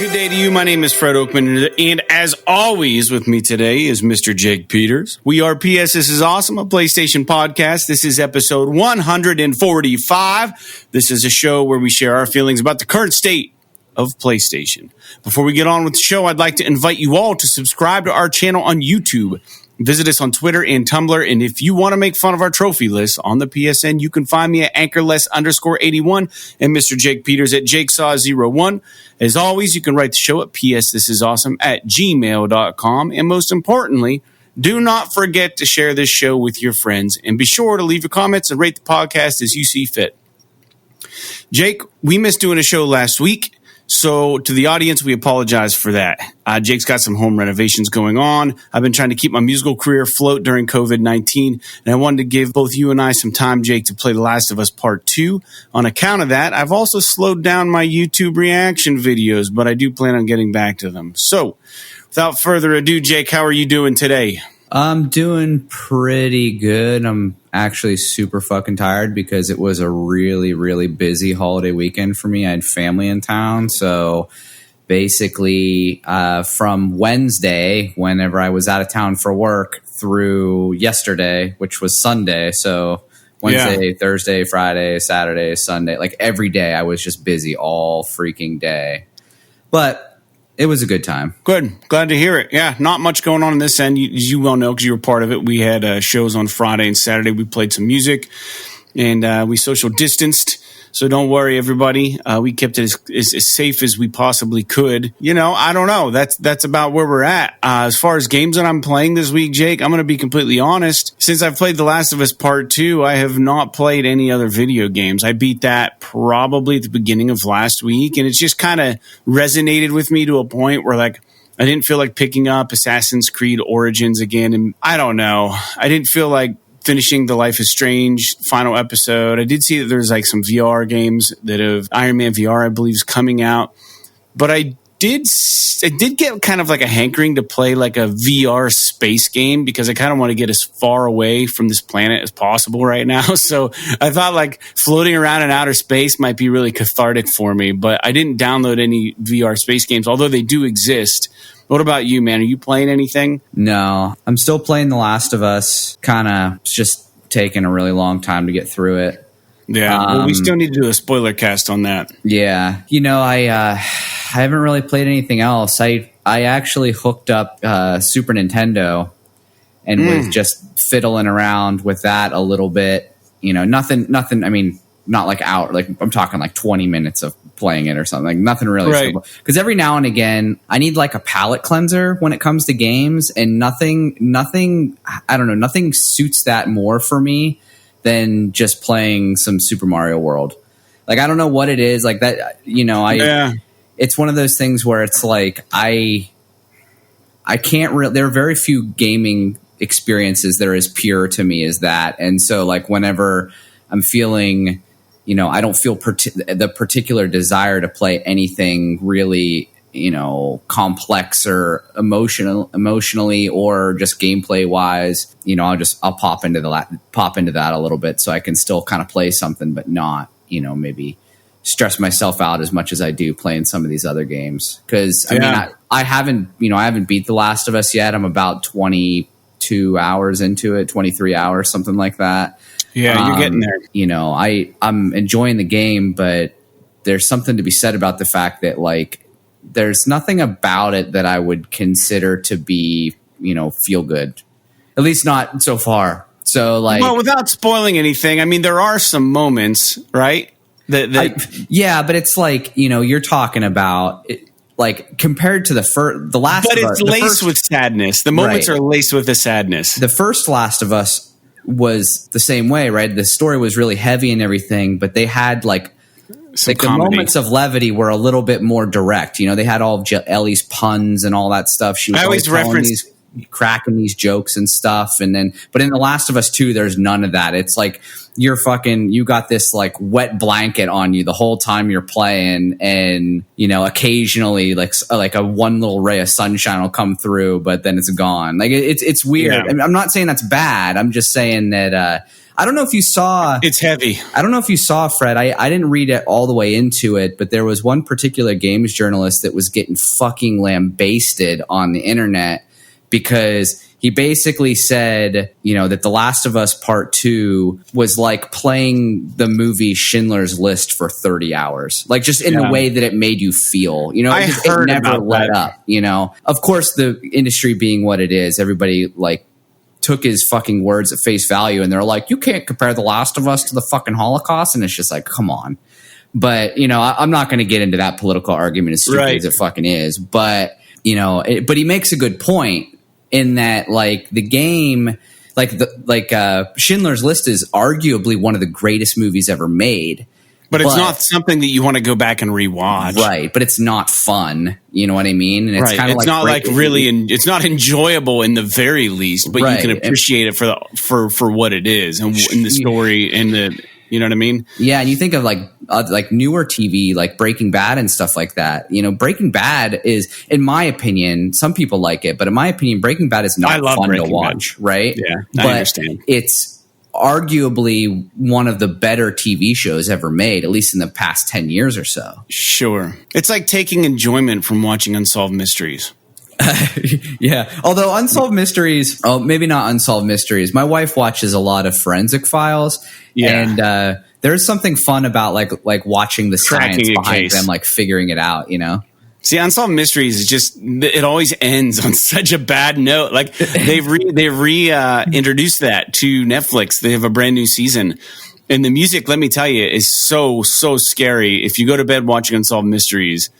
good day to you. My name is Fred Oakman, and as always with me today is Mr. Jake Peters. We are PS This Is Awesome, a PlayStation podcast. This is episode 145. This is a show where we share our feelings about the current state of PlayStation. Before we get on with the show, I'd like to invite you all to subscribe to our channel on YouTube. Visit us on Twitter and Tumblr, and if you want to make fun of our trophy list on the PSN, you can find me at anchorless_81 and Mr. Jake Peters at jakesaw01. As always, you can write the show at psthisisawesome@gmail.com, and most importantly, do not forget to share this show with your friends, and be sure to leave your comments and rate the podcast as you see fit. Jake, we missed doing a show last week. So to the audience, we apologize for that. Jake's got some home renovations going on. I've been trying to keep my musical career afloat during COVID-19, and I wanted to give both you and I some time, Jake, to play The Last of Us Part 2. On account of that, I've also slowed down my YouTube reaction videos, but I do plan on getting back to them. So without further ado, Jake, how are you doing today? I'm doing pretty good. I'm actually super fucking tired because it was a really, really busy holiday weekend for me. I had family in town. So basically from Wednesday, whenever I was out of town for work, through yesterday, which was Sunday. So Wednesday, Thursday, Friday, Saturday, Sunday, like every day I was just busy all freaking day. But it was a good time. Good. Glad to hear it. Yeah, not much going on this end. As you well know, because you were part of it, we had shows on Friday and Saturday. We played some music, and we social distanced. So don't worry, everybody. We kept it as safe as we possibly could. You know, I don't know. That's about where we're at. As far as games that I'm playing this week, Jake, I'm going to be completely honest. Since I've played The Last of Us Part 2, I have not played any other video games. I beat that probably at the beginning of last week, and it's just kind of resonated with me to a point where, like, I didn't feel like picking up Assassin's Creed Origins again, and I don't know. I didn't feel like finishing the Life is Strange final episode. I did see that there's like some VR games that have Iron Man VR, I believe, is coming out. But I did get kind of like a hankering to play like a VR space game because I kind of want to get as far away from this planet as possible right now. So I thought like floating around in outer space might be really cathartic for me. But I didn't download any VR space games, although they do exist. What about you, man? Are you playing anything? No, I'm still playing The Last of Us. Kind of just taking a really long time to get through it. Yeah, well, we still need to do a spoiler cast on that. Yeah, you know, I haven't really played anything else. I actually hooked up Super Nintendo and was just fiddling around with that a little bit. You know, nothing. I mean, not like I'm talking like 20 minutes of playing it or something. Like nothing really. Right. Because every now and again, I need like a palate cleanser when it comes to games, and nothing. I don't know. Nothing suits that more for me than just playing some Super Mario World. Like I don't know what it is. Like that. You know, It's one of those things where it's like I can't really. There are very few gaming experiences that are as pure to me as that, and so like whenever I'm feeling, you know, I don't feel the particular desire to play anything really, you know, complex or emotionally or just gameplay wise. You know, I'll pop into that a little bit so I can still kind of play something, but not, you know, maybe stress myself out as much as I do playing some of these other games. Because I mean, I haven't beat The Last of Us yet. I'm about 22 hours into it, 23 hours, something like that. Yeah, you're getting there. You know, I'm enjoying the game, but there's something to be said about the fact that like there's nothing about it that I would consider to be, you know, feel good. At least not so far. So like, well, without spoiling anything, I mean, there are some moments, right? Yeah, but it's like, you know, you're talking about it, like compared to the Last but of Us. But it's laced with sadness. The moments are laced with the sadness. The first Last of Us was the same way, right? The story was really heavy and everything, but they had like the moments of levity were a little bit more direct. You know, they had all of Ellie's puns and all that stuff. She was always referencing cracking these jokes and stuff. And then, but in The Last of Us 2, there's none of that. It's like you got this like wet blanket on you the whole time you're playing. And, you know, occasionally like a one little ray of sunshine will come through, but then it's gone. Like it's weird. Yeah. I'm not saying that's bad. I'm just saying that, I don't know if you saw. It's heavy. I don't know if you saw, Fred. I didn't read it all the way into it, but there was one particular games journalist that was getting fucking lambasted on the internet because he basically said, that The Last of Us Part 2 was like playing the movie Schindler's List for 30 hours. Like just in the way that it made you feel. It never let up, Of course, the industry being what it is, everybody like took his fucking words at face value and they're like, you can't compare The Last of Us to the fucking Holocaust. And it's just like, come on. But, I'm not going to get into that political argument as stupid as it fucking is. But, but he makes a good point. In that, like the game, Schindler's List is arguably one of the greatest movies ever made. But it's not something that you want to go back and rewatch, right? But it's not fun. You know what I mean? And it's kind of it's not like really, it's not enjoyable in the very least. But you can appreciate it for what it is and in the story and the. You know what I mean? Yeah, and you think of like newer TV, like Breaking Bad and stuff like that. Breaking Bad is, in my opinion, some people like it, but in my opinion, Breaking Bad is not fun to watch, right? Yeah, I understand. It's arguably one of the better TV shows ever made, at least in the past 10 years or so. Sure. It's like taking enjoyment from watching Unsolved Mysteries. Yeah. Although Unsolved Mysteries, maybe not Unsolved Mysteries. My wife watches a lot of Forensic Files. Yeah. And there's something fun about like watching the science behind them, like figuring it out, See, Unsolved Mysteries is just, it always ends on such a bad note. Like they've introduced that to Netflix. They have a brand new season. And the music, let me tell you, is so scary. If you go to bed watching Unsolved Mysteries,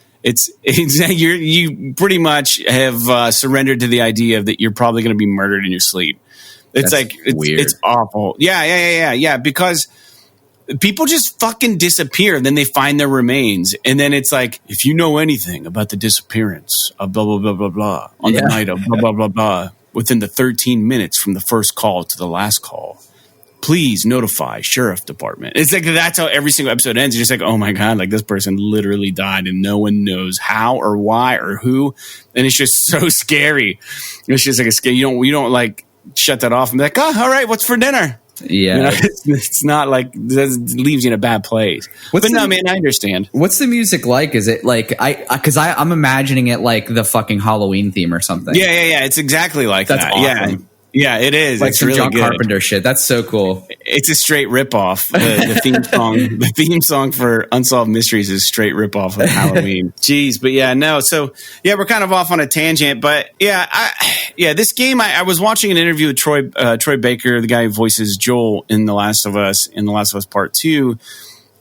you pretty much have surrendered to the idea that you're probably going to be murdered in your sleep. It's weird. It's awful. Yeah. Because people just fucking disappear. Then they find their remains. And then it's like, if you know anything about the disappearance of blah, blah, blah, blah, blah on the night of blah, blah, blah, blah, within the 13 minutes from the first call to the last call, please notify sheriff department. It's like, that's how every single episode ends. You're just like, oh my God, like this person literally died and no one knows how or why or who. And it's just so scary. It's just like a scary, you don't like shut that off and be like, oh, all right, what's for dinner? Yeah. It's not like, it leaves you in a bad place. Man, I understand. What's the music like? Is it like, I'm imagining it like the fucking Halloween theme or something. Yeah. It's exactly like That's that. Awesome. Yeah, it is. Like it's some really John good. Carpenter shit. That's so cool. It's a straight ripoff. The theme song, the theme song for Unsolved Mysteries is straight ripoff of Halloween. Jeez, but yeah, no. So yeah, we're kind of off on a tangent, but this game. I was watching an interview with Troy Baker, the guy who voices Joel in The Last of Us, Part 2.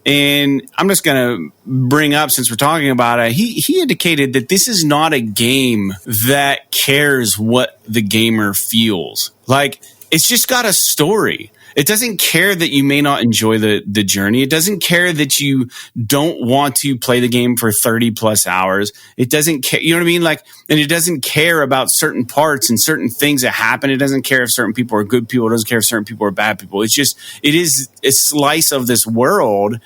And I'm just going to bring up, since we're talking about it, he indicated that this is not a game that cares what the gamer feels. Like, it's just got a story. It doesn't care that you may not enjoy the journey. It doesn't care that you don't want to play the game for 30 plus hours. It doesn't care. You know what I mean? Like, and it doesn't care about certain parts and certain things that happen. It doesn't care if certain people are good people. It doesn't care if certain people are bad people. It is a slice of this world.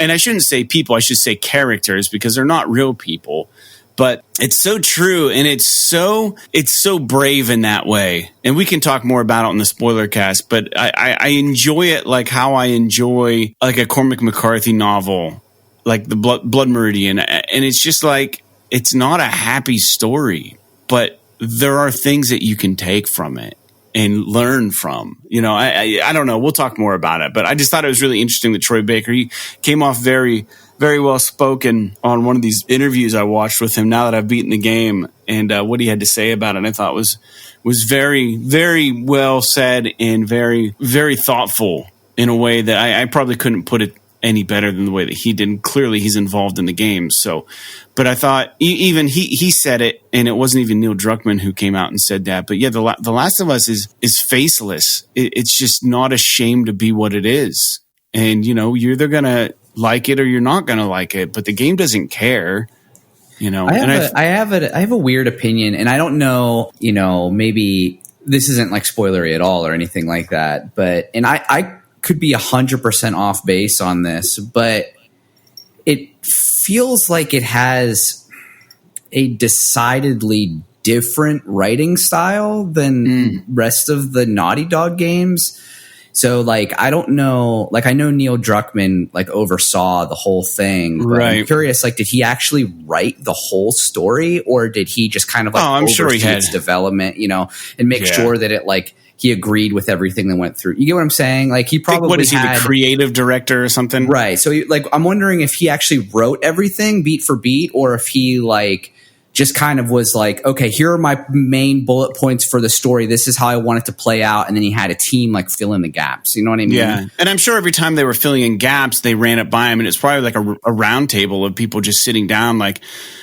And I shouldn't say people, I should say characters, because they're not real people. But it's so true, and it's so brave in that way. And we can talk more about it on the spoiler cast, but I enjoy it like how I enjoy like a Cormac McCarthy novel, like the Blood Meridian. And it's just like, it's not a happy story, but there are things that you can take from it and learn from. I don't know. We'll talk more about it, but I just thought it was really interesting that Troy Baker, he came off very, very well spoken on one of these interviews I watched with him now that I've beaten the game, and what he had to say about it, I thought was very, very well said and very, very thoughtful in a way that I probably couldn't put it any better than the way that he did. And clearly he's involved in the game. So, but I thought even he said it, and it wasn't even Neil Druckmann who came out and said that. But yeah, the Last of Us is faceless. It's just not ashamed to be what it is. And, you're either going to like it or you're not going to like it, but the game doesn't care. I have a weird opinion, and I don't know, maybe this isn't like spoilery at all or anything like that, but, and I could be 100% off base on this, but it feels like it has a decidedly different writing style than rest of the Naughty Dog games. So like, I don't know, like I know Neil Druckmann like oversaw the whole thing. Right. I'm curious, like, did he actually write the whole story, or did he just kind of like I'm sure he had its development, and make sure that it like he agreed with everything that went through? You get what I'm saying? Like he probably what is he, the creative director or something? Right. So like, I'm wondering if he actually wrote everything beat for beat, or if he like just kind of was like, okay, here are my main bullet points for the story. This is how I want it to play out. And then he had a team like fill in the gaps. You know what I mean? Yeah. And I'm sure every time they were filling in gaps, they ran it by him. And it's probably like a round table of people just sitting down, like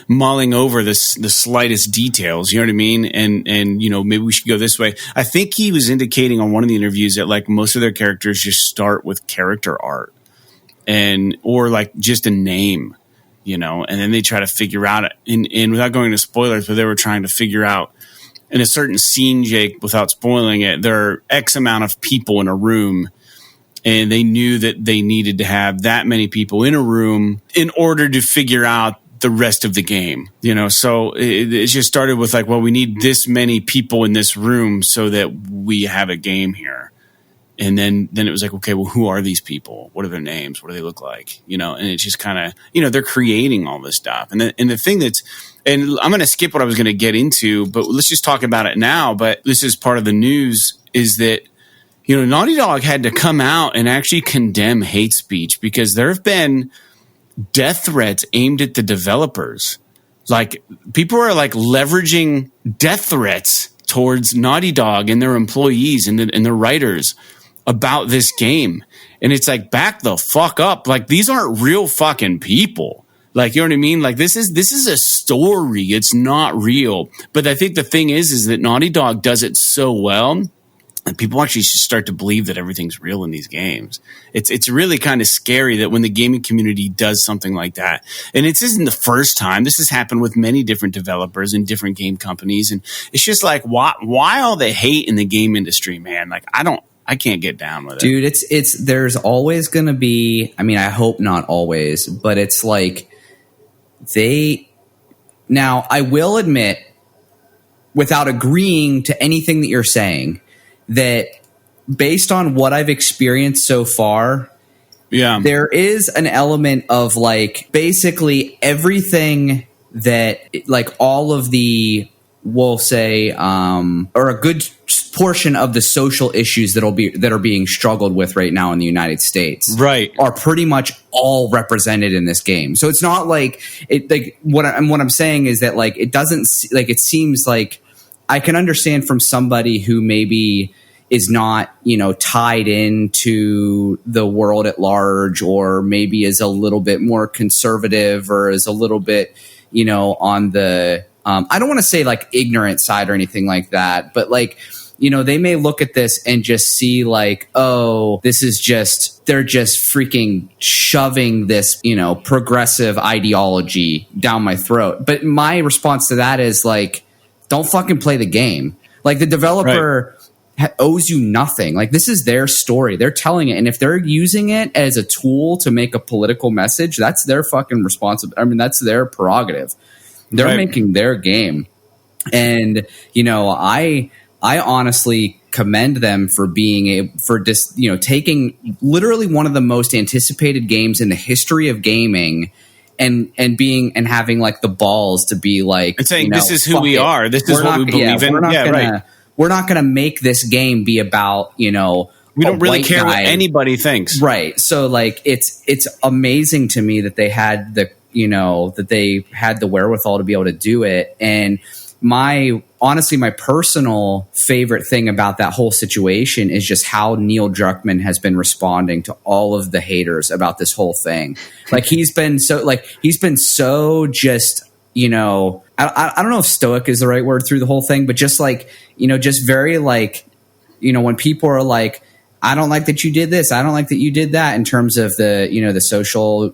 mulling over the slightest details. You know what I mean? And maybe we should go this way. I think he was indicating on one of the interviews that like most of their characters just start with character art or like just a name. And then they try to figure out in without going into spoilers, but they were trying to figure out in a certain scene, Jake, without spoiling it, there are X amount of people in a room, and they knew that they needed to have that many people in a room in order to figure out the rest of the game. So it just started with like, well, we need this many people in this room so that we have a game here. And then it was like, okay, well, who are these people? What are their names? What do they look like? And it's just kind of, they're creating all this stuff. And the thing and I'm going to skip what I was going to get into, but let's just talk about it now. But this is part of the news is that, Naughty Dog had to come out and actually condemn hate speech because there have been death threats aimed at the developers. Like people are like leveraging death threats towards Naughty Dog and their employees and their writers about this game. And it's like, back the fuck up. Like these aren't real fucking people. Like, you know what I mean? Like this is a story. It's not real. But I think the thing is that Naughty Dog does it so well and people actually should start to believe that everything's real in these games. It's really kind of scary that when the gaming community does something like that, and it isn't the first time. This has happened with many different developers and different game companies, and it's just like, why all the hate in the game industry, man? Like I can't get down with it. Dude, it's there's always going to be, I mean, I hope not always, but it's like now I will admit, without agreeing to anything that you're saying, that based on what I've experienced so far, there is an element of like basically everything that like all of the, we'll say, or a good portion of the social issues that are being struggled with right now in the United States, right, are pretty much all represented in this game. So it's not like it. Like what I'm saying is that like it doesn't like it seems like I can understand from somebody who maybe is not, tied into the world at large, or maybe is a little bit more conservative, or is a little bit, on the I don't want to say like ignorant side or anything like that, but like, they may look at this and just see like, oh, this is just, they're just freaking shoving this, progressive ideology down my throat. But my response to that is like, don't fucking play the game. Like the developer owes you nothing. Like this is their story. They're telling it. And if they're using it as a tool to make a political message, that's their fucking responsibility. I mean, that's their prerogative. They're making their game. And, I honestly commend them for taking literally one of the most anticipated games in the history of gaming and having like the balls to be like, and saying, this is who we are. This is what we believe in. We're not going to make this game be about, we don't really care what anybody thinks. Right. So like, it's amazing to me that they had the wherewithal to be able to do it. And my personal favorite thing about that whole situation is just how Neil Druckmann has been responding to all of the haters about this whole thing. Like he's been so just, I don't know if stoic is the right word through the whole thing, but just like, just very like, when people are like, I don't like that you did this, I don't like that you did that, in terms of the, the social,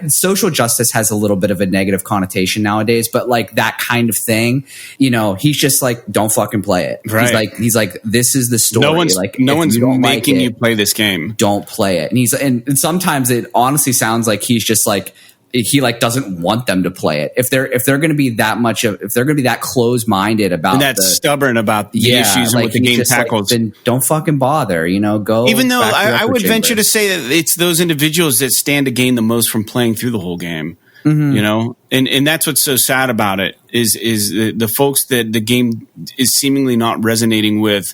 social justice has a little bit of a negative connotation nowadays, but like that kind of thing, he's just like, don't fucking play it. Right. He's like, this is the story. No one's making you play this game. Don't play it. And and sometimes it honestly sounds like he's just like, he like doesn't want them to play it. If they're going to be that if they're going to be that close minded about and that's stubborn about the issues and what the game tackles, then don't fucking bother. Go. Even though I would venture to say that it's those individuals that stand to gain the most from playing through the whole game. And that's what's so sad about it is the folks that the game is seemingly not resonating with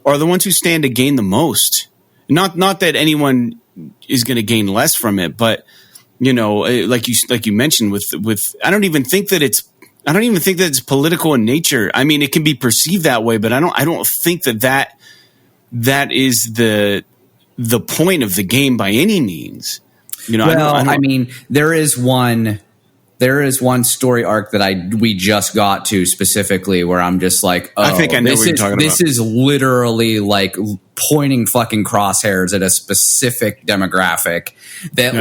are the ones who stand to gain the most. Not that anyone is going to gain less from it, but like you mentioned with I don't even think that it's political in nature. I mean, it can be perceived that way, but I don't think that is the point of the game by any means. I mean, there is one story arc that we just got to specifically where I'm just like, oh, I think I know what you're talking about. This is literally like pointing fucking crosshairs at a specific demographic that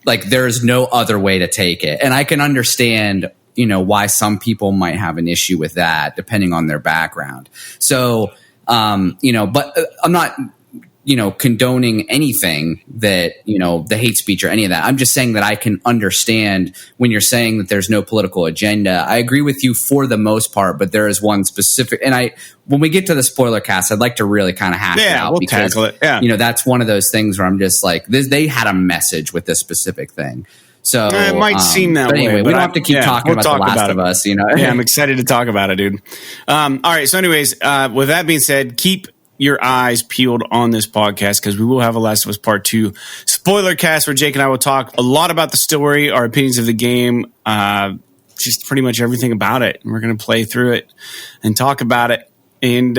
like there's no other way to take it. And I can understand, why some people might have an issue with that depending on their background. So, but I'm not, condoning anything that, the hate speech or any of that. I'm just saying that I can understand when you're saying that there's no political agenda. I agree with you for the most part, but there is one specific, and when we get to the spoiler cast, I'd like to really kind of hash it out. We'll tackle it. Yeah. That's one of those things where I'm just like, they had a message with this specific thing. So it might seem that way. Anyway, we don't have to keep talking about The Last of Us, Yeah, I'm excited to talk about it, dude. All right. So anyways, with that being said, keep your eyes peeled on this podcast because we will have a Last of Us Part 2 spoiler cast where Jake and I will talk a lot about the story, our opinions of the game, just pretty much everything about it. And we're going to play through it and talk about it. And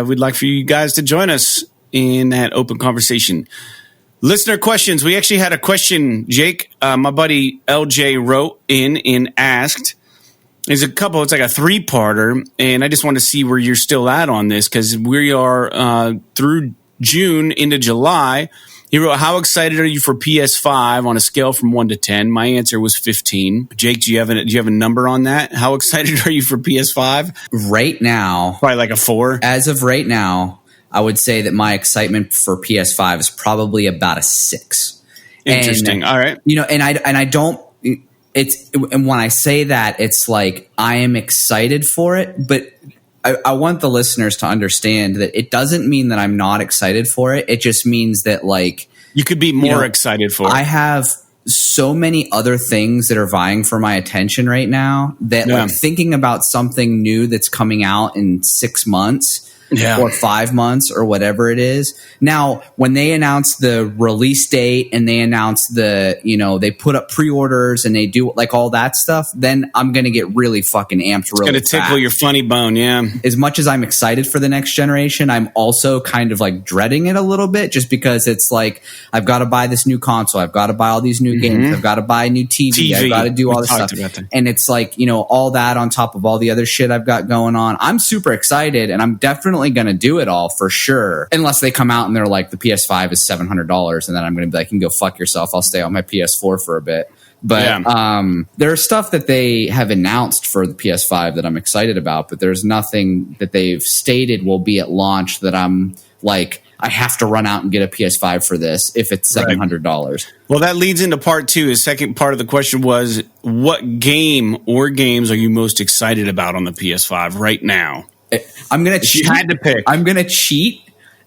we'd like for you guys to join us in that open conversation. Listener questions. We actually had a question, Jake. My buddy LJ wrote in and asked, it's like a 3-parter, and I just want to see where you're still at on this because we are through June into July. He wrote, how excited are you for PS5 on a scale from 1 to 10? My answer was 15. Jake, do you have a number on that? How excited are you for PS5? Right now, probably like a 4. As of right now, I would say that my excitement for PS5 is probably about a 6. Interesting. All right. And I don't. And when I say that, it's like I am excited for it, but I want the listeners to understand that it doesn't mean that I'm not excited for it. It just means that like you could be more excited for it. I have so many other things that are vying for my attention right now that like thinking about something new that's coming out in 6 months. Or 5 months or whatever it is. Now, when they announce the release date and they announce they put up pre-orders and they do like all that stuff, then I'm going to get really fucking amped really fast. It's going to tickle your funny bone, yeah. As much as I'm excited for the next generation, I'm also kind of like dreading it a little bit just because it's like, I've got to buy this new console. I've got to buy all these new games. I've got to buy a new TV. I've got to do all this stuff. And it's like, all that on top of all the other shit I've got going on. I'm super excited and I'm definitely going to do it all for sure, unless they come out and they're like the PS5 is $700 and then I'm going to be like, you can go fuck yourself, I'll stay on my PS4 for a bit. But there's stuff that they have announced for the PS5 that I'm excited about, but there's nothing that they've stated will be at launch that I'm like, I have to run out and get a PS5 for this if it's $700. Right. Well, that leads into part 2. The second part of the question was, what game or games are you most excited about on the PS5 right now? I'm going to cheat. You had to pick. I'm going to cheat,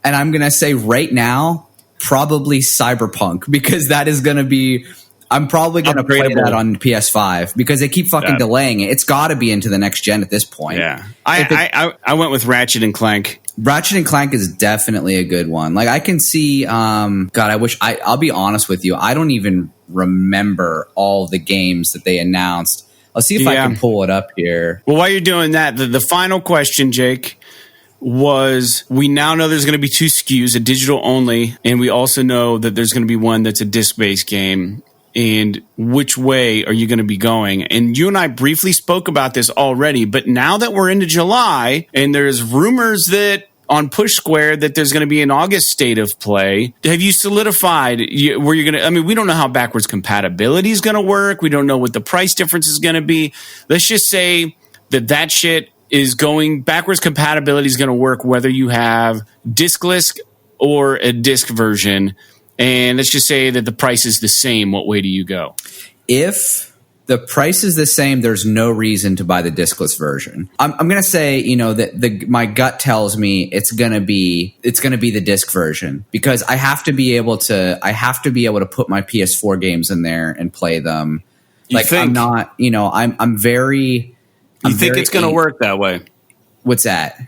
and I'm going to say right now, probably Cyberpunk, because that is going to be – I'm probably going to play that on PS5 because they keep fucking delaying it. It's got to be into the next gen at this point. Yeah. I went with Ratchet and Clank. Ratchet and Clank is definitely a good one. Like I can see I'll be honest with you. I don't even remember all the games that they announced. I'll see if I can pull it up here. Well, while you're doing that, the final question, Jake, was we now know there's going to be 2 SKUs, a digital only, and we also know that there's going to be one that's a disc-based game. And which way are you going to be going? And you and I briefly spoke about this already, but now that we're into July and there's rumors that on Push Square that there's going to be an August state of play. Have you solidified where you're going to, I mean, we don't know how backwards compatibility is going to work. We don't know what the price difference is going to be. Let's just say that shit is going, backwards compatibility is going to work whether you have discless or a disc version. And let's just say that the price is the same. What way do you go? if the price is the same, there's no reason to buy the discless version. I'm going to say, that my gut tells me it's going to be the disc version, because I have to be able to put my PS4 games in there and play them. I'm not, I'm very. You think it's going to work that way? What's that?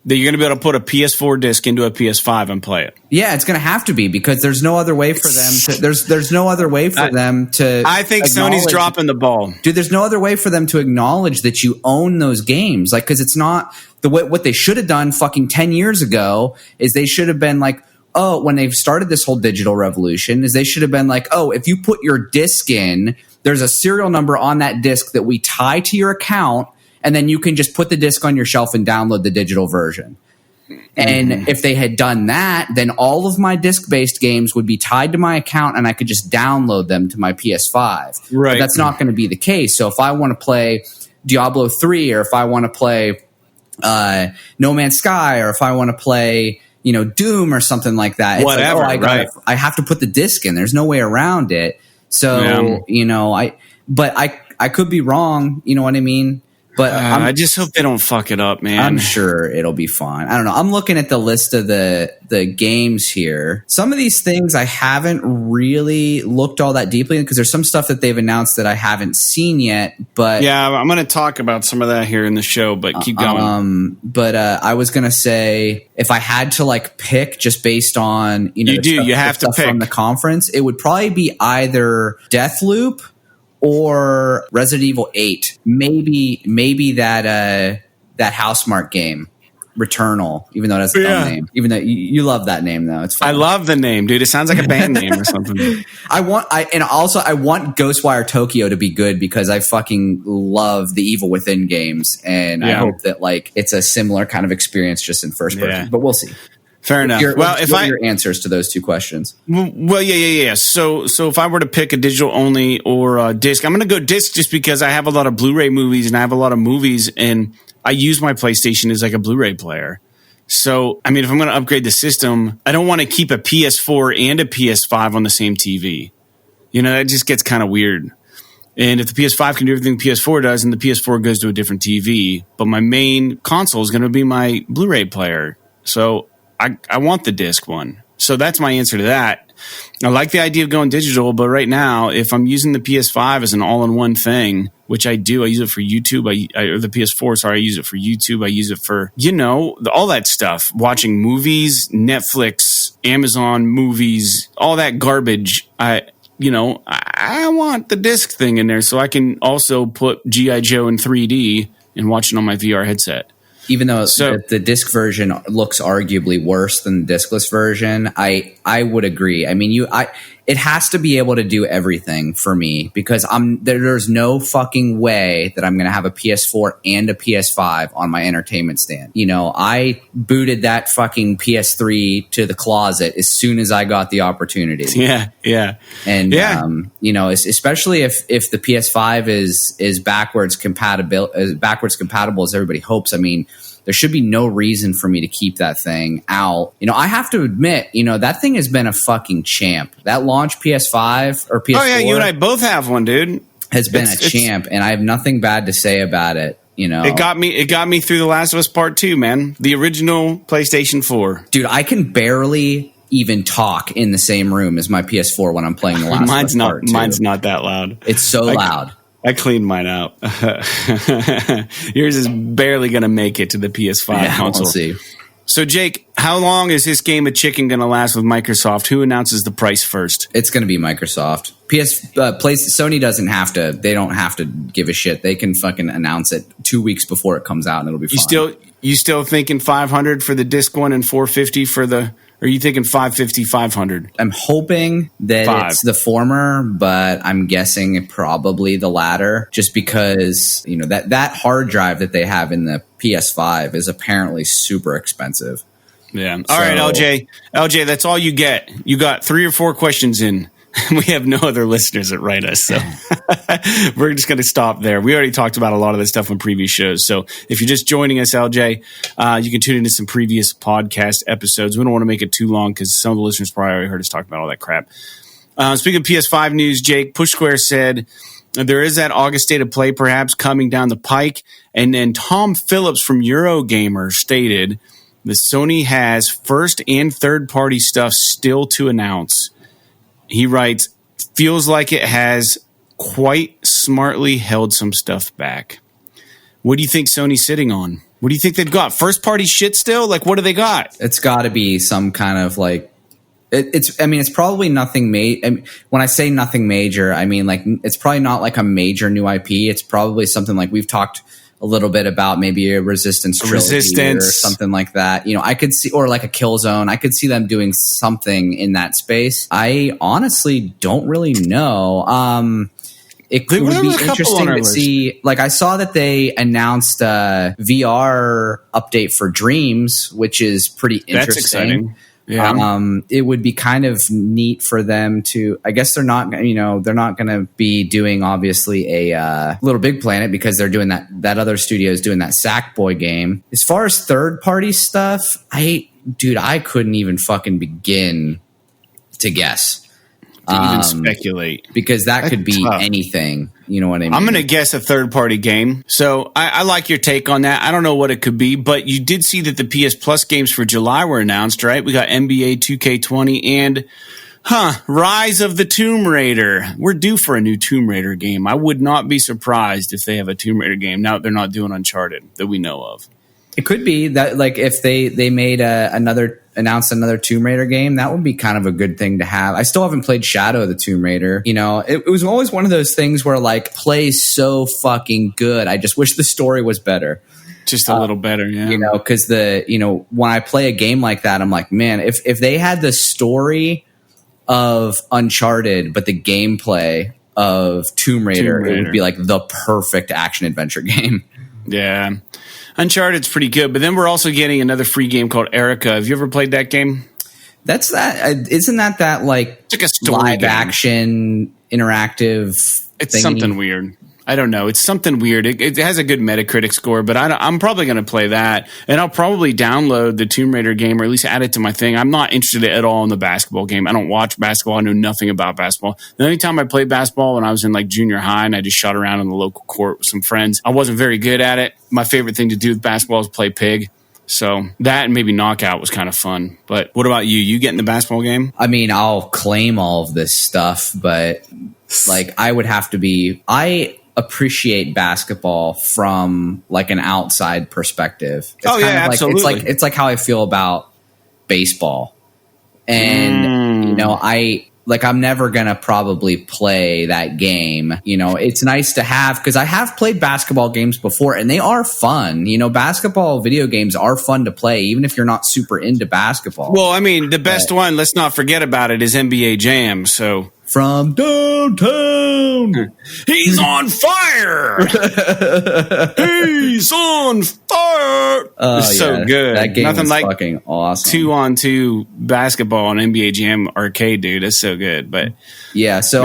That you're going to be able to put a PS4 disc into a PS5 and play it. Yeah, it's going to have to be, because there's no other way for them to. There's no other way for them to. I think Sony's dropping the ball, dude. There's no other way for them to acknowledge that you own those games, because it's not the way. What they should have done fucking 10 years ago is they should have been like, oh, when they've started this whole digital revolution, is they should have been like, oh, if you put your disc in, there's a serial number on that disc that we tie to your account. And then you can just put the disc on your shelf and download the digital version. And if they had done that, then all of my disc-based games would be tied to my account, and I could just download them to my PS5. Right. But that's not going to be the case. So if I want to play Diablo 3, or if I want to play No Man's Sky, or if I want to play Doom or something like that, whatever, it's like, I have to put the disc in. There's no way around it. So I could be wrong. You know what I mean? But I just hope they don't fuck it up, man. I'm sure it'll be fine. I don't know. I'm looking at the list of the games here. Some of these things I haven't really looked all that deeply in, because there's some stuff that they've announced that I haven't seen yet. But yeah, I'm going to talk about some of that here in the show. But keep going. But I was going to say, if I had to pick just based on you have to pick from the conference, it would probably be either Deathloop or Resident Evil 8, maybe that Housemarque game, Returnal, even though that's a dumb name. Even though you love that name, though, it's fun. I love the name, dude. It sounds like a band name or something. I want Ghostwire Tokyo to be good, because I fucking love the Evil Within games, and I hope that it's a similar kind of experience just in first person. But we'll see. Fair enough. What are your answers to those two questions? Well, yeah. So if I were to pick a digital only or a disc, I'm going to go disc, just because I have a lot of Blu-ray movies and I have a lot of movies, and I use my PlayStation as like a Blu-ray player. So, I mean, if I'm going to upgrade the system, I don't want to keep a PS4 and a PS5 on the same TV. That just gets kind of weird. And if the PS5 can do everything the PS4 does, and the PS4 goes to a different TV, but my main console is going to be my Blu-ray player. So I want the disc one. So that's my answer to that. I like the idea of going digital, but right now, if I'm using the PS5 as an all-in-one thing, which I do, I use it for YouTube, or the PS4, sorry, I use it for YouTube, I use it for, all that stuff, watching movies, Netflix, Amazon movies, all that garbage. I want the disc thing in there so I can also put G.I. Joe in 3D and watch it on my VR headset. Even though the disc version looks arguably worse than the discless version, I would agree. I mean, it has to be able to do everything for me, because there's no fucking way that I'm going to have a PS4 and a PS5 on my entertainment stand. I booted that fucking PS3 to the closet as soon as I got the opportunity. Yeah. And especially if the PS5 is backwards compatible as everybody hopes. I mean, there should be no reason for me to keep that thing out. I have to admit, that thing has been a fucking champ. That launch PS5 or PS4. Oh yeah, you and I both have one, dude. Has been a champ, and I have nothing bad to say about it. It got me through The Last of Us Part 2, man. The original PlayStation 4. Dude, I can barely even talk in the same room as my PS4 when I'm playing The Last of Us Part 2. Mine's not that loud. It's so loud. I cleaned mine out. Yours is barely going to make it to the PS5 console. We'll see. So, Jake, how long is this game of chicken going to last with Microsoft? Who announces the price first? It's going to be Microsoft. Sony doesn't have to. They don't have to give a shit. They can fucking announce it 2 weeks before it comes out, and it'll be fine. You still thinking $500 for the disc one and $450 for the? Or are you thinking $550, $500? I'm hoping that it's the former, but I'm guessing probably the latter, just because that hard drive that they have in the PS5 is apparently super expensive. Yeah. All right, LJ. LJ, that's all you get. You got 3 or 4 questions in. We have no other listeners that write us, so we're just going to stop there. We already talked about a lot of this stuff on previous shows, so if you're just joining us, LJ, you can tune into some previous podcast episodes. We don't want to make it too long because some of the listeners probably already heard us talk about all that crap. Speaking of PS5 news, Jake, Push Square said there is that August State of Play perhaps coming down the pike. And then Tom Phillips from Eurogamer stated that Sony has first and third-party stuff still to announce. He writes, feels like it has quite smartly held some stuff back. What do you think Sony's sitting on? What do you think they've got? First-party shit still? Like, what do they got? It's got to be some kind of like, it's probably nothing when I say nothing major, I mean like it's probably not like a major new IP. It's probably something like we've talked a little bit about, maybe a Resistance trilogy or something like that. You know, I could see, or like a Killzone. I could see them doing something in that space. I honestly don't really know. It would be interesting to see. Like I saw that they announced a VR update for Dreams, which is pretty interesting. That's exciting. Yeah. It would be kind of neat for them to, I guess they're not going to be doing obviously a Little Big Planet because they're doing that other studio is doing that Sackboy game. As far as third party stuff, I couldn't even fucking begin to guess. To even speculate. Because that could be anything. You know what I mean? I'm going to guess a third-party game. So I like your take on that. I don't know what it could be, but you did see that the PS Plus games for July were announced, right? We got NBA 2K20 and, Rise of the Tomb Raider. We're due for a new Tomb Raider game. I would not be surprised if they have a Tomb Raider game now that they're not doing Uncharted that we know of. It could be that, like, if they made announced another Tomb Raider game, that would be kind of a good thing to have. I still haven't played Shadow of the Tomb Raider. You know, it was always one of those things where, like, plays so fucking good. I just wish the story was better. Just a little better, yeah. You know, because when I play a game like that, I'm like, man, if they had the story of Uncharted, but the gameplay of Tomb Raider, it would be like the perfect action adventure game. Yeah. Uncharted's pretty good, but then we're also getting another free game called Erica. Have you ever played that game? That's that. Isn't that like it's like a story live game. Action interactive? It's thingy? Something weird. I don't know. It's something weird. It has a good Metacritic score, but I'm probably going to play that, and I'll probably download the Tomb Raider game or at least add it to my thing. I'm not interested at all in the basketball game. I don't watch basketball. I know nothing about basketball. The only time I played basketball when I was in like junior high and I just shot around in the local court with some friends. I wasn't very good at it. My favorite thing to do with basketball is play pig. So that and maybe Knockout was kind of fun. But what about you? You get in the basketball game? I mean, I'll claim all of this stuff, but like I would have to be... I appreciate basketball from like an outside perspective. It's absolutely. It's like how I feel about baseball. And you know, I'm never gonna probably play that game. You know, it's nice to have because I have played basketball games before and they are fun. You know, basketball video games are fun to play, even if you're not super into basketball. Well, I mean, the best one, let's not forget about it, is NBA Jam. So from downtown, he's on fire. He's on fire. It's so good. That game Nothing is like fucking awesome. 2-on-2 basketball on NBA Jam arcade, dude. That's so good. But yeah, so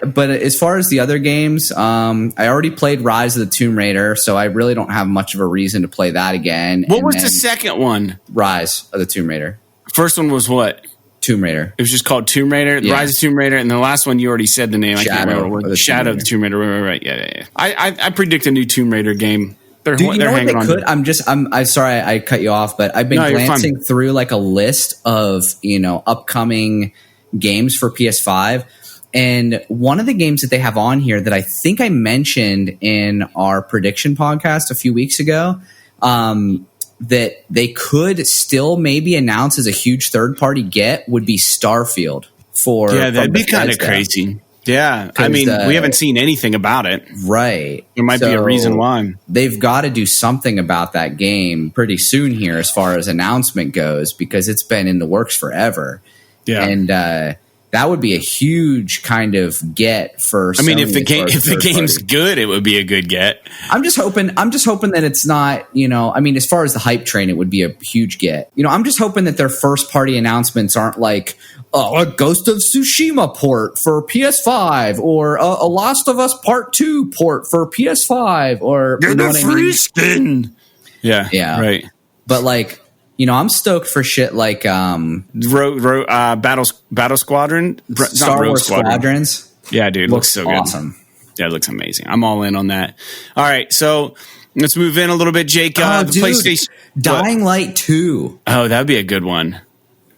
but as far as the other games, I already played Rise of the Tomb Raider, so I really don't have much of a reason to play that again. What was the second one? Rise of the Tomb Raider. First one was what? Tomb Raider. It was just called Tomb Raider, Yeah. Rise of Tomb Raider, and the last one you already said the name. I can't remember what it was. Shadow of the Tomb Raider. Right. Yeah. I predict a new Tomb Raider game. They're you know hanging what they on. could? I'm sorry I cut you off, but I've been glancing through like a list of, you know, upcoming games for PS5. And one of the games that they have on here that I think I mentioned in our prediction podcast a few weeks ago, that they could still maybe announce as a huge third-party get would be Starfield. That'd be kind of crazy. Yeah, I mean, we haven't seen anything about it. Right. There might be a reason why. They've got to do something about that game pretty soon here as far as announcement goes, because it's been in the works forever. Yeah. And that would be a huge kind of get for Sony. I mean, if the game's good, it would be a good get. I'm just hoping that it's not, you know, I mean, as far as the hype train, it would be a huge get. You know, I'm just hoping that their first party announcements aren't like, a Ghost of Tsushima port for PS5 or a Last of Us Part 2 port for PS5 or you know what I mean? Yeah, right. But like, I'm stoked for shit like Battle Squadron, Star Wars Squadrons. Yeah, dude, looks so awesome. Good. Yeah, it looks amazing. I'm all in on that. All right, so let's move in a little bit, Jake. The PlayStation Dying Light 2. Oh, that would be a good one.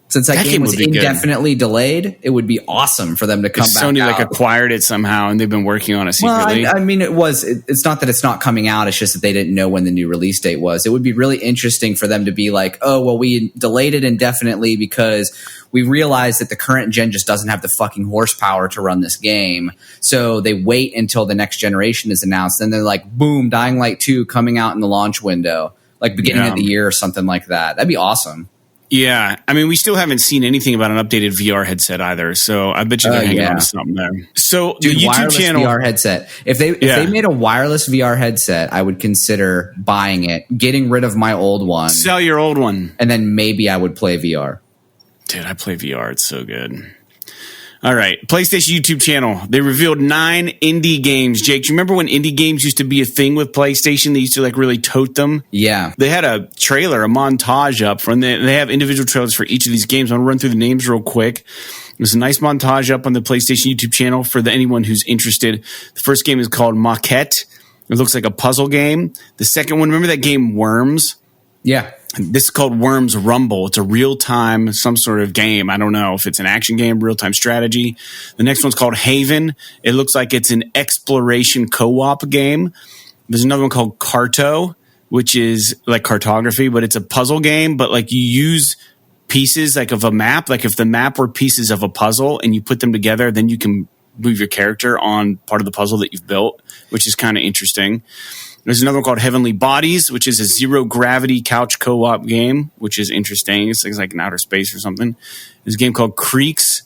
Since that game was indefinitely delayed, it would be awesome for them to come back Sony out. Acquired it somehow, and they've been working on it secretly. Well, I mean, it's not that it's not coming out. It's just that they didn't know when the new release date was. It would be really interesting for them to be like, oh, well, we delayed it indefinitely because we realized that the current gen just doesn't have the fucking horsepower to run this game. So they wait until the next generation is announced. Then they're like, boom, Dying Light 2 coming out in the launch window, like beginning of the year or something like that. That'd be awesome. Yeah, I mean, we still haven't seen anything about an updated VR headset either, so I bet you they're hanging on to something there. So, dude, the YouTube wireless channel VR headset. If they made a wireless VR headset, I would consider buying it, getting rid of my old one, sell your old one, and then maybe I would play VR. Dude, I play VR; it's so good. All right, PlayStation YouTube channel. They revealed 9 indie games. Jake, do you remember when indie games used to be a thing with PlayStation? They used to really tote them. Yeah. They had a trailer, a montage up from they have individual trailers for each of these games. I'm going to run through the names real quick. There's a nice montage up on the PlayStation YouTube channel for anyone who's interested. The first game is called Maquette. It looks like a puzzle game. The second one, remember that game Worms? Yeah. This is called Worms Rumble. It's a real-time, some sort of game. I don't know if it's an action game, real-time strategy. The next one's called Haven. It looks like it's an exploration co-op game. There's another one called Carto, which is like cartography, but it's a puzzle game. But you use pieces of a map. Like if the map were pieces of a puzzle and you put them together, then you can move your character on part of the puzzle that you've built, which is kind of interesting. There's another one called Heavenly Bodies, which is a zero-gravity couch co-op game, which is interesting. It's like in outer space or something. There's a game called Creeks.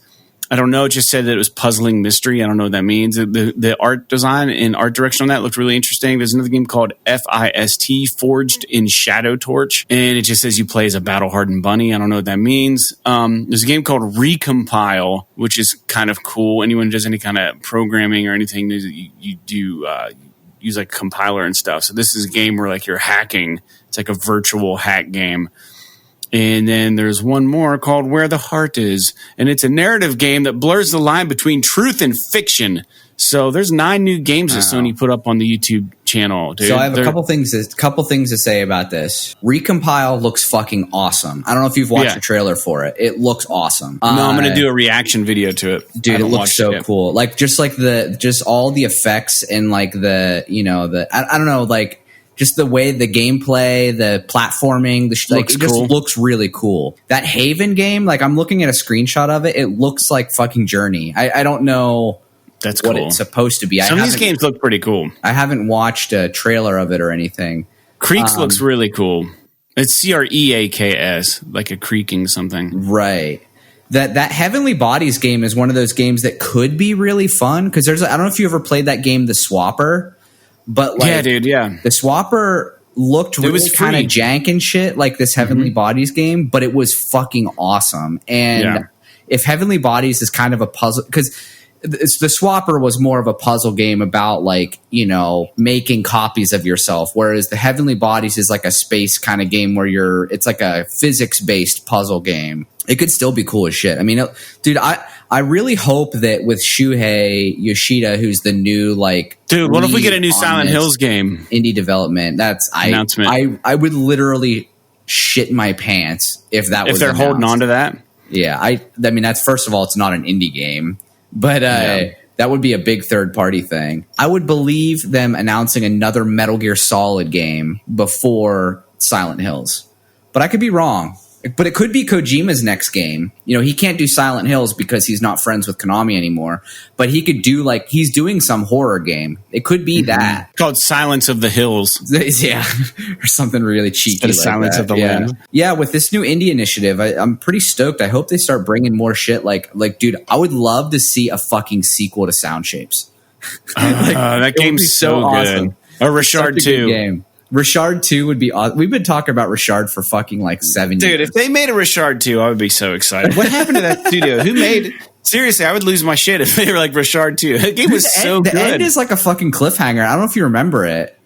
I don't know. It just said that it was puzzling mystery. I don't know what that means. The art design and art direction on that looked really interesting. There's another game called FIST, Forged in Shadow Torch. And it just says you play as a battle-hardened bunny. I don't know what that means. There's a game called Recompile, which is kind of cool. Anyone who does any kind of programming or anything, you do... use like a compiler and stuff. So this is a game where you're hacking. It's like a virtual hack game. And then there's one more called Where the Heart Is. And it's a narrative game that blurs the line between truth and fiction. So there's 9 new games that Sony put up on the YouTube channel, dude. So I have a couple things to say about this. Recompile looks fucking awesome. I don't know if you've watched the trailer for it. It looks awesome. No, I'm going to do a reaction video to it. Dude, it looks so cool. Just all the effects and I don't know, just the way the gameplay, the platforming, it just looks really cool. That Haven game, I'm looking at a screenshot of it. It looks like fucking Journey. I don't know. That's cool. What it's supposed to be. Some of these games look pretty cool. I haven't watched a trailer of it or anything. Creaks looks really cool. It's CREAKS, like a creaking something. Right. That Heavenly Bodies game is one of those games that could be really fun because I don't know if you ever played that game, The Swapper, but yeah, dude, yeah. The Swapper looked really kind of jank and shit like this Heavenly Bodies game, but it was fucking awesome. And if Heavenly Bodies is kind of a puzzle, because the Swapper was more of a puzzle game about making copies of yourself, whereas the Heavenly Bodies is like a space kind of game where it's like a physics based puzzle game. It could still be cool as shit. I mean, dude, I really hope that with Shuhei Yoshida, who's the new dude, what if we get a new Silent Hills game? Indie development. Announcement. I would literally shit my pants if that was they're announced. Holding on to that. Yeah, I mean, that's first of all, it's not an indie game. But that would be a big third-party thing. I would believe them announcing another Metal Gear Solid game before Silent Hills. But I could be wrong. But it could be Kojima's next game. He can't do Silent Hills because he's not friends with Konami anymore. But he could do he's doing some horror game. It could be that. Called Silence of the Hills. Yeah. Or something really cheeky like Silence that. of the Land. Yeah, with this new indie initiative, I'm pretty stoked. I hope they start bringing more shit. Dude, I would love to see a fucking sequel to Sound Shapes. That game's so good. Awesome. Or Richard 2. Game. Richard 2 would be awesome. We've been talking about Richard for fucking 7 years. Dude, if they made a Richard 2, I would be so excited. What happened to that studio? Who made it? Seriously, I would lose my shit if they were like Richard 2. That game was so good. The end is like a fucking cliffhanger. I don't know if you remember it.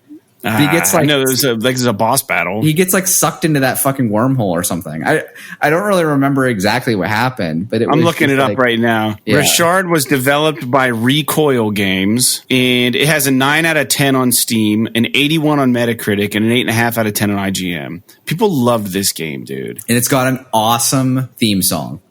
He gets I know there's a boss battle. He gets like sucked into that fucking wormhole or something. I don't really remember exactly what happened, but I'm looking it up right now. Yeah. Richard was developed by Recoil Games, and it has a 9 out of 10 on Steam, an 81 on Metacritic, and an 8.5 out of 10 on IGN. People loved this game, dude. And it's got an awesome theme song.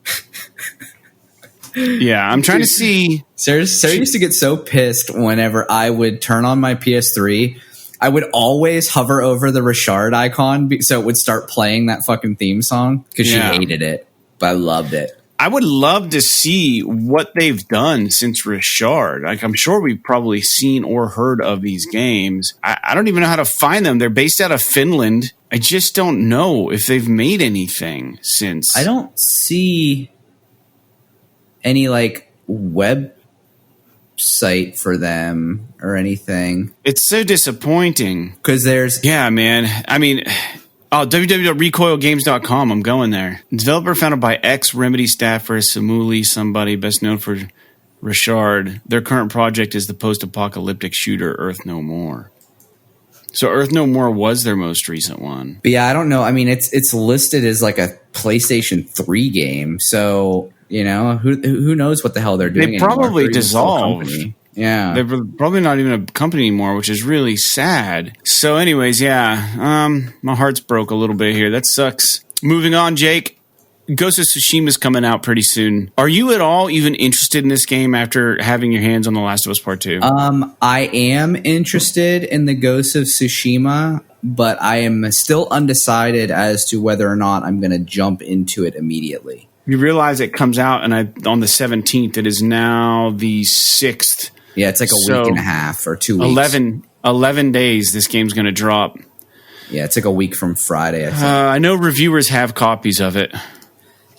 Yeah, I'm trying to see. Sarah used to get so pissed whenever I would turn on my PS3. I would always hover over the Richard icon so it would start playing that fucking theme song because she hated it, but I loved it. I would love to see what they've done since Richard. Like, I'm sure we've probably seen or heard of these games. I don't even know how to find them. They're based out of Finland. I just don't know if they've made anything since. I don't see any like web site for them or anything. It's so disappointing because there's man. I mean, www.recoilgames.com. I'm going there. Developer founded by ex-Remedy staffer Samuli, somebody best known for Richard. Their current project is the post-apocalyptic shooter Earth No More. So Earth No More was their most recent one. But yeah, I don't know. I mean, it's listed as like a PlayStation 3 game, so. You know, who knows what the hell they're doing? They probably dissolved. Yeah. They're probably not even a company anymore, which is really sad. So anyways, my heart's broke a little bit here. That sucks. Moving on, Jake. Ghost of Tsushima's coming out pretty soon. Are you at all even interested in this game after having your hands on The Last of Us Part 2? I am interested in the Ghost of Tsushima, but I am still undecided as to whether or not I'm going to jump into it immediately. You realize it comes out on the 17th. It is now the 6th. Yeah, it's like a week and a half or 2 weeks. 11 days this game's going to drop. Yeah, it's like a week from Friday, I think. I know reviewers have copies of it.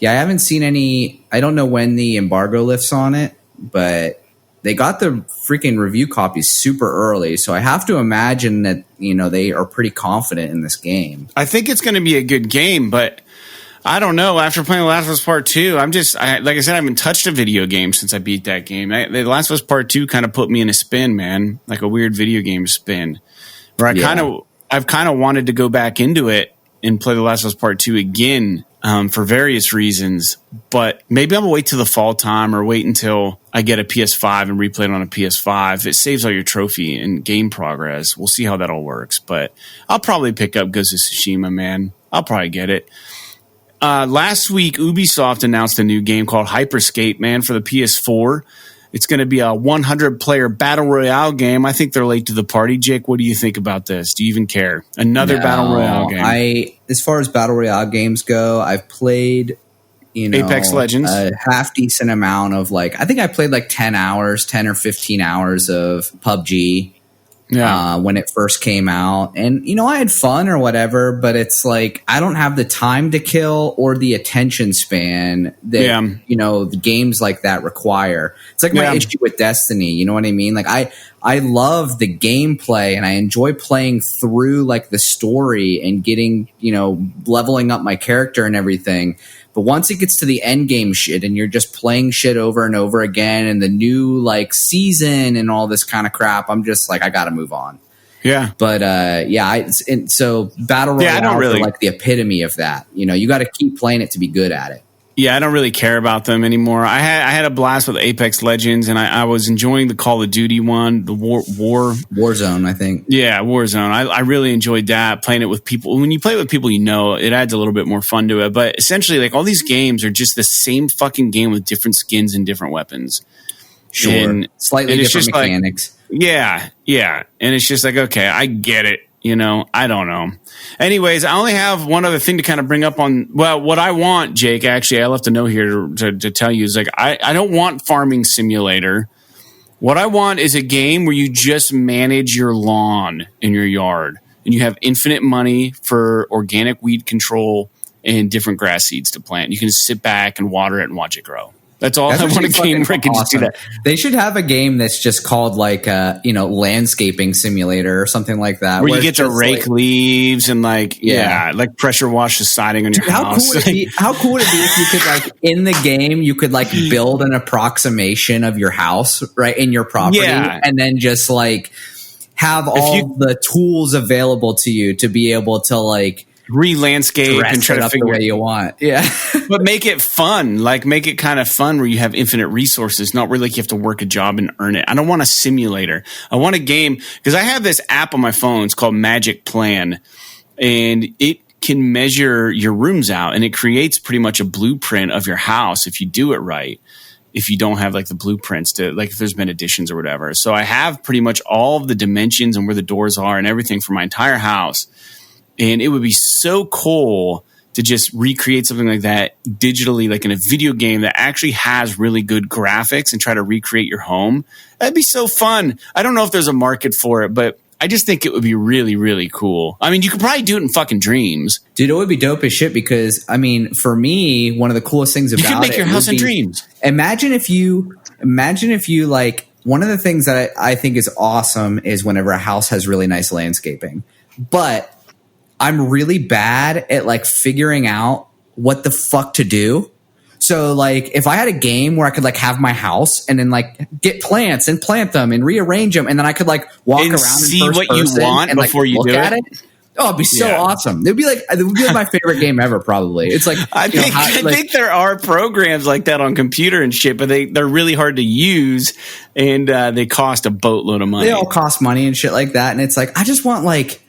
Yeah, I haven't seen any. I don't know when the embargo lifts on it, but they got the freaking review copies super early. So I have to imagine that, they are pretty confident in this game. I think it's going to be a good game, but I don't know. After playing The Last of Us Part 2, like I said, I haven't touched a video game since I beat that game. The Last of Us Part 2 kind of put me in a spin, man, like a weird video game spin, where I've kind of wanted to go back into it and play The Last of Us Part 2 again for various reasons. But maybe I'm going to wait till the fall time or wait until I get a PS5 and replay it on a PS5. It saves all your trophy and game progress. We'll see how that all works. But I'll probably pick up Ghost of Tsushima, man. I'll probably get it. Last week, Ubisoft announced a new game called Hyperscape, man, for the PS4. It's going to be a 100-player battle royale game. I think they're late to the party. Jake, what do you think about this? Do you even care? Another battle royale game. As far as battle royale games go, I've played, Apex Legends, a half decent amount of I think I played 10 or 15 hours of PUBG. Yeah. When it first came out, and I had fun or whatever, but it's I don't have the time to kill or the attention span that the games like that require. It's like my issue with Destiny. You know what I mean? I love the gameplay and I enjoy playing through the story and getting leveling up my character and everything. But once it gets to the end game shit and you're just playing shit over and over again and the new season and all this kind of crap, I'm just I got to move on. Yeah. But so battle royales are the epitome of that. You got to keep playing it to be good at it. Yeah, I don't really care about them anymore. I had a blast with Apex Legends, and I was enjoying the Call of Duty one, the Warzone, I think. Yeah, Warzone. I really enjoyed that, playing it with people. When you play it with people, it adds a little bit more fun to it. But essentially, all these games are just the same fucking game with different skins and different weapons. Sure. And slightly different mechanics. Yeah. And it's just okay, I get it. I don't know. Anyways, I only have one other thing to kind of bring up on. Well, what I want, Jake, actually, I left a note here to tell you is I don't want Farming Simulator. What I want is a game where you just manage your lawn in your yard and you have infinite money for organic weed control and different grass seeds to plant. You can sit back and water it and watch it grow. That's all. I want a game where I can just do that. They should have a game that's just called landscaping simulator or something like that. Where you get to rake leaves and pressure wash the siding on your house. How cool would it be if you could in the game, you could build an approximation of your house, right, in your property and then just have all the tools available to you to be able to like re-landscape and try to figure the way you want. Yeah. But make it fun. Like make it kind of fun where you have infinite resources, not really like you have to work a job and earn it. I don't want a simulator. I want a game because I have this app on my phone. It's called Magic Plan, and it can measure your rooms out, and it creates pretty much a blueprint of your house if you do it right. If you don't have like the blueprints to like if there's been additions or whatever. So I have pretty much all of the dimensions and where the doors are and everything for my entire house. And it would be so cool to just recreate something like that digitally, like in a video game that actually has really good graphics and try to recreate your home. That'd be so fun. I don't know if there's a market for it, but I just think it would be really, really cool. I mean, you could probably do it in fucking dreams. Dude, it would be dope as shit because, I mean, for me, one of the coolest things about it... You could make your house in dreams. Imagine if you, like, one of the things that I think is awesome is whenever a house has really nice landscaping. But I'm really bad at, like, figuring out what the fuck to do. So, like, if I had a game where I could, like, have my house and then, like, get plants and plant them and rearrange them, and then I could, like, walk and around see in first what you person want and, like, before you look do at it. Oh, it'd be so awesome. It would be like my favorite game ever, probably. It's like I think there are programs like that on computer and shit, but they're really hard to use, and they cost a boatload of money. They all cost money and shit like that, and it's like I just want like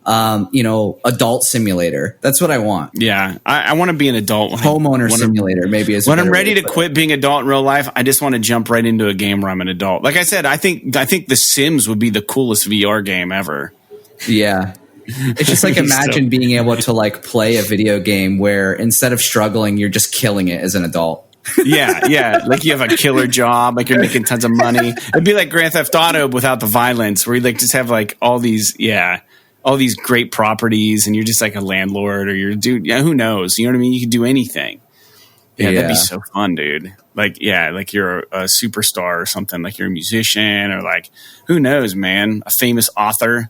adult simulator. That's what I want. Yeah, I want to be an adult. Homeowner simulator, maybe. When I'm ready to quit being adult in real life, I just want to jump right into a game where I'm an adult. Like I said, I think The Sims would be the coolest VR game ever. Yeah. It's just like imagine being able to like play a video game where instead of struggling, you're just killing it as an adult. Yeah. Like you have a killer job, like you're making tons of money. It'd be like Grand Theft Auto without the violence, where you like just have like all these great properties, and you're just like a landlord or you're dude. Yeah, who knows? You know what I mean? You could do anything. Yeah, that'd be so fun, dude. Like, yeah, like you're a superstar or something. Like you're a musician or like who knows, man? A famous author.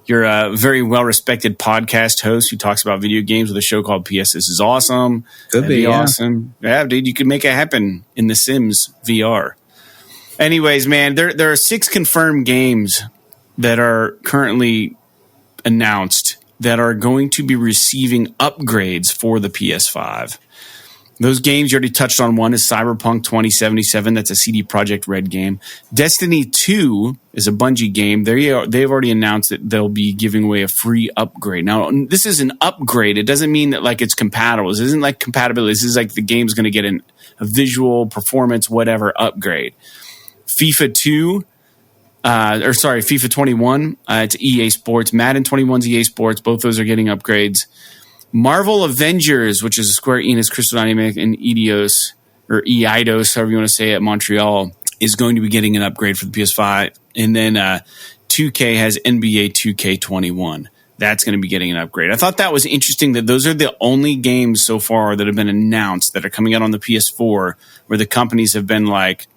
You're a very well-respected podcast host who talks about video games with a show called PS This Is Awesome. Could be awesome. Yeah, dude, you could make it happen in The Sims VR. Anyways, man, there are 6 confirmed games that are currently announced that are going to be receiving upgrades for the PS5. Those games, you already touched on. One is Cyberpunk 2077. That's a CD Projekt Red game. Destiny 2 is a Bungie game. They've already announced that they'll be giving away a free upgrade. Now, this is an upgrade. It doesn't mean that like it's compatible. This isn't like compatibility. This is like the game's going to get a visual, performance, whatever upgrade. FIFA 21. It's EA Sports. Madden 21's EA Sports. Both those are getting upgrades. Marvel Avengers, which is Square Enix, Crystal Dynamics, and Eidos, however you want to say it, Montreal, is going to be getting an upgrade for the PS5. And then 2K has NBA 2K21. That's going to be getting an upgrade. I thought that was interesting that those are the only games so far that have been announced that are coming out on the PS4 where the companies have been like,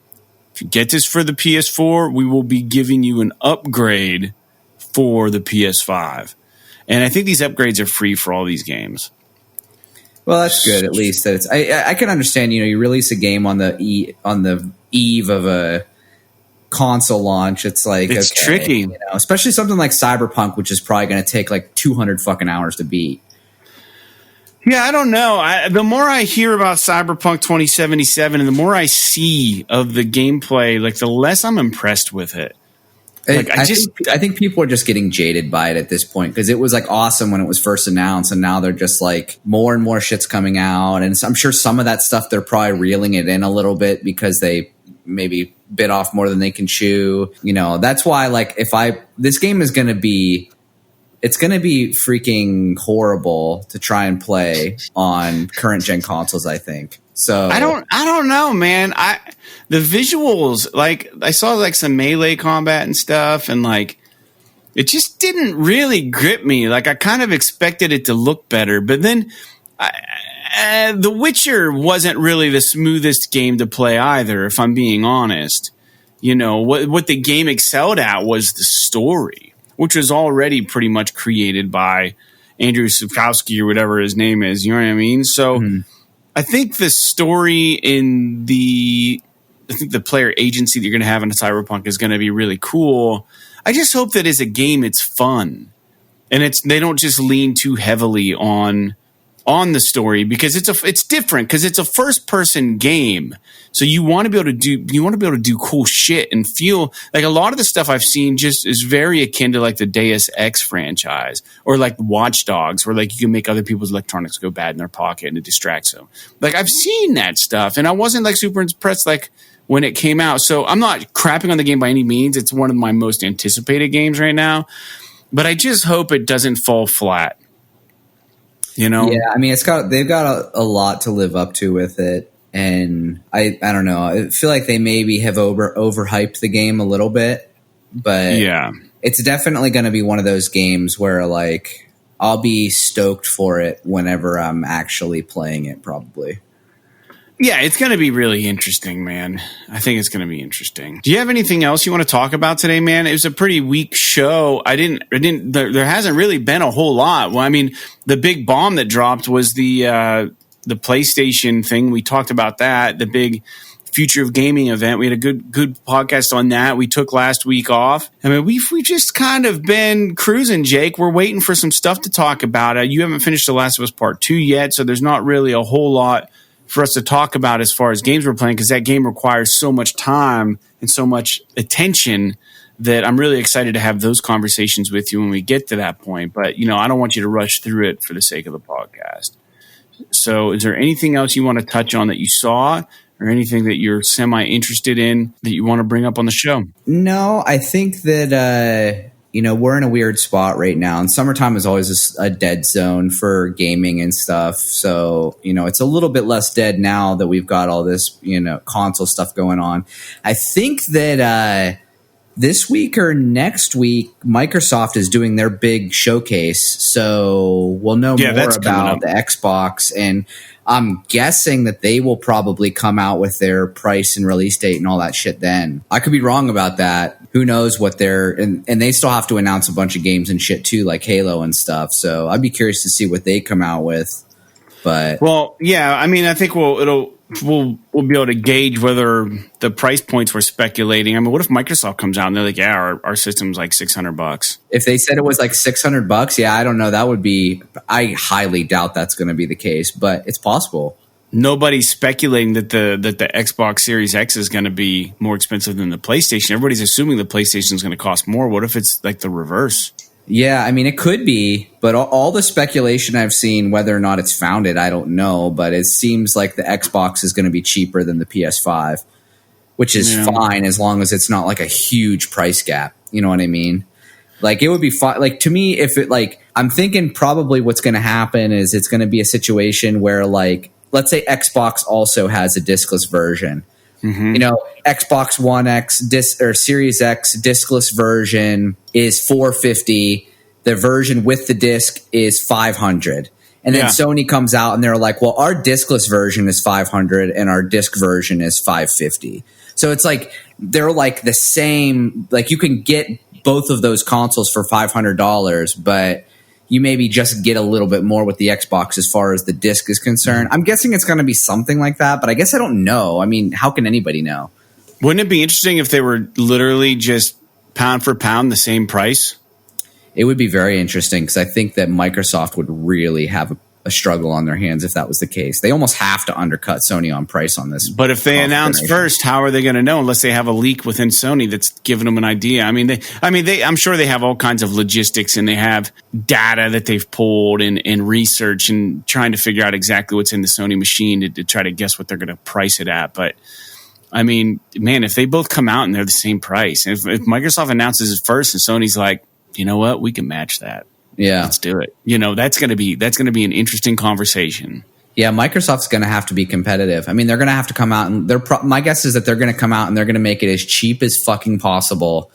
if you get this for the PS4, we will be giving you an upgrade for the PS5. And I think these upgrades are free for all these games. Well, that's good. At least that it's. I can understand. You release a game on the eve of a console launch. It's like it's tricky, especially something like Cyberpunk, which is probably going to take like 200 fucking hours to beat. Yeah, I don't know. The more I hear about Cyberpunk 2077, and the more I see of the gameplay, like the less I'm impressed with it. Like, I think people are just getting jaded by it at this point because it was like awesome when it was first announced, and now they're just like more and more shit's coming out, and I'm sure some of that stuff they're probably reeling it in a little bit because they maybe bit off more than they can chew. That's why like this game is going to be. It's going to be freaking horrible to try and play on current gen consoles, I think. So I don't know, man. The visuals, like I saw like some melee combat and stuff, and like it just didn't really grip me. Like I kind of expected it to look better, but then The Witcher wasn't really the smoothest game to play either, if I'm being honest. What the game excelled at was the story, which was already pretty much created by Andrew Sapkowski or whatever his name is. You know what I mean? So I think the story in the player agency that you're going to have in Cyberpunk is going to be really cool. I just hope that as a game, it's fun. And they don't just lean too heavily on the story, because it's different, because it's a first person game. So you want to be able to do cool shit and feel like a lot of the stuff I've seen just is very akin to like the Deus Ex franchise, or like Watch Dogs, where like you can make other people's electronics go bad in their pocket and it distracts them. Like I've seen that stuff, and I wasn't like super impressed like when it came out. So I'm not crapping on the game by any means. It's one of my most anticipated games right now, but I just hope it doesn't fall flat. You know? Yeah, I mean, they've got a lot to live up to with it, and I don't know. I feel like they maybe have overhyped the game a little bit, but yeah, it's definitely going to be one of those games where like I'll be stoked for it whenever I'm actually playing it, probably. Yeah, it's going to be really interesting, man. I think it's going to be interesting. Do you have anything else you want to talk about today, man? It was a pretty weak show. There hasn't really been a whole lot. Well, I mean, the big bomb that dropped was the PlayStation thing. We talked about that, the big Future of Gaming event. We had a good podcast on that. We took last week off. I mean, we've just kind of been cruising, Jake. We're waiting for some stuff to talk about. You haven't finished The Last of Us Part 2 yet, so there's not really a whole lot for us to talk about as far as games we're playing, because that game requires so much time and so much attention that I'm really excited to have those conversations with you when we get to that point. But, I don't want you to rush through it for the sake of the podcast. So is there anything else you want to touch on that you saw, or anything that you're semi-interested in that you want to bring up on the show? No, I think that, we're in a weird spot right now, and summertime is always a dead zone for gaming and stuff. So, it's a little bit less dead now that we've got all this, console stuff going on. I think that this week or next week, Microsoft is doing their big showcase. So we'll know more about the Xbox, and I'm guessing that they will probably come out with their price and release date and all that shit then. I could be wrong about that. Who knows what and they still have to announce a bunch of games and shit too, like Halo and stuff. So I'd be curious to see what they come out with. But well, yeah, I mean, I think we'll be able to gauge whether the price points we're speculating. I mean, what if Microsoft comes out and they're like, yeah, our system's like $600? If they said it was like $600, yeah, I don't know. I highly doubt that's going to be the case, but it's possible. Nobody's speculating that the Xbox Series X is going to be more expensive than the PlayStation. Everybody's assuming the PlayStation is going to cost more. What if it's like the reverse? Yeah, I mean, it could be, but all the speculation I've seen, whether or not it's founded, I don't know, but it seems like the Xbox is going to be cheaper than the PS5, which is fine as long as it's not like a huge price gap. You know what I mean? Like, it would be fine. Like, to me, if it, like, I'm thinking probably what's going to happen is it's going to be a situation where, like, let's say Xbox also has a discless version. Mm-hmm. Xbox One X or Series X discless version is $450. The version with the disc is $500. And then Sony comes out and they're like, well, our discless version is $500 and our disc version is $550. So it's like they're like the same. Like, you can get both of those consoles for $500, but you maybe just get a little bit more with the Xbox as far as the disc is concerned. I'm guessing it's going to be something like that, but I guess I don't know. I mean, how can anybody know? Wouldn't it be interesting if they were literally just pound for pound the same price? It would be very interesting, because I think that Microsoft would really have a struggle on their hands if that was the case. They almost have to undercut Sony on price on this. But if they announce first, how are they going to know unless they have a leak within Sony that's giving them an idea? I'm sure they have all kinds of logistics, and they have data that they've pulled and research and trying to figure out exactly what's in the Sony machine to try to guess what they're going to price it at. But I mean, man, if they both come out and they're the same price, if Microsoft announces it first and Sony's like, you know what, we can match that. Yeah, let's do it. That's going to be an interesting conversation. Yeah, Microsoft's going to have to be competitive. I mean, they're going to have to come out, and my guess is that they're going to come out and they're going to make it as cheap as fucking possible,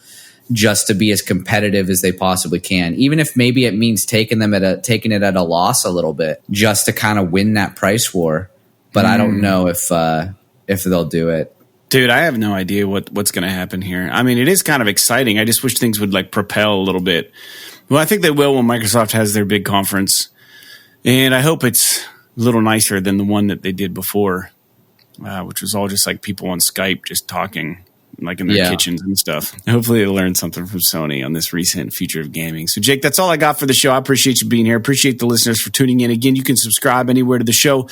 just to be as competitive as they possibly can. Even if maybe it means taking it at a loss a little bit, just to kind of win that price war. But I don't know if they'll do it. Dude, I have no idea what's going to happen here. I mean, it is kind of exciting. I just wish things would like propel a little bit. Well, I think they will when Microsoft has their big conference. And I hope it's a little nicer than the one that they did before, which was all just like people on Skype just talking. like in their kitchens and stuff. Hopefully they learned something from Sony on this recent future of gaming. So Jake, that's all I got for the show. I appreciate you being here. Appreciate the listeners for tuning in. Again, you can subscribe anywhere to the show.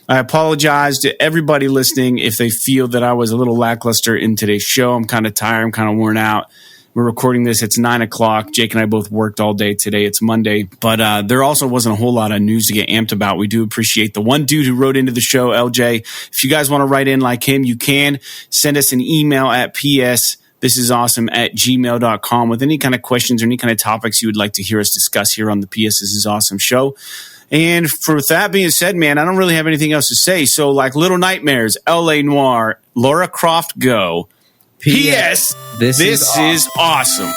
I apologize to everybody listening if they feel that I was a little lackluster in today's show. I'm kind of tired. I'm kind of worn out. We're recording this. It's 9 o'clock. Jake and I both worked all day today. It's Monday. But there also wasn't a whole lot of news to get amped about. We do appreciate the one dude who wrote into the show, LJ. If you guys want to write in like him, you can. Send us an email at psthisisawesome@gmail.com with any kind of questions or any kind of topics you would like to hear us discuss here on the PS This Is Awesome show. And for that being said, man, I don't really have anything else to say. So like Little Nightmares, L.A. Noire, Lara Croft Go. P.S. This is awesome.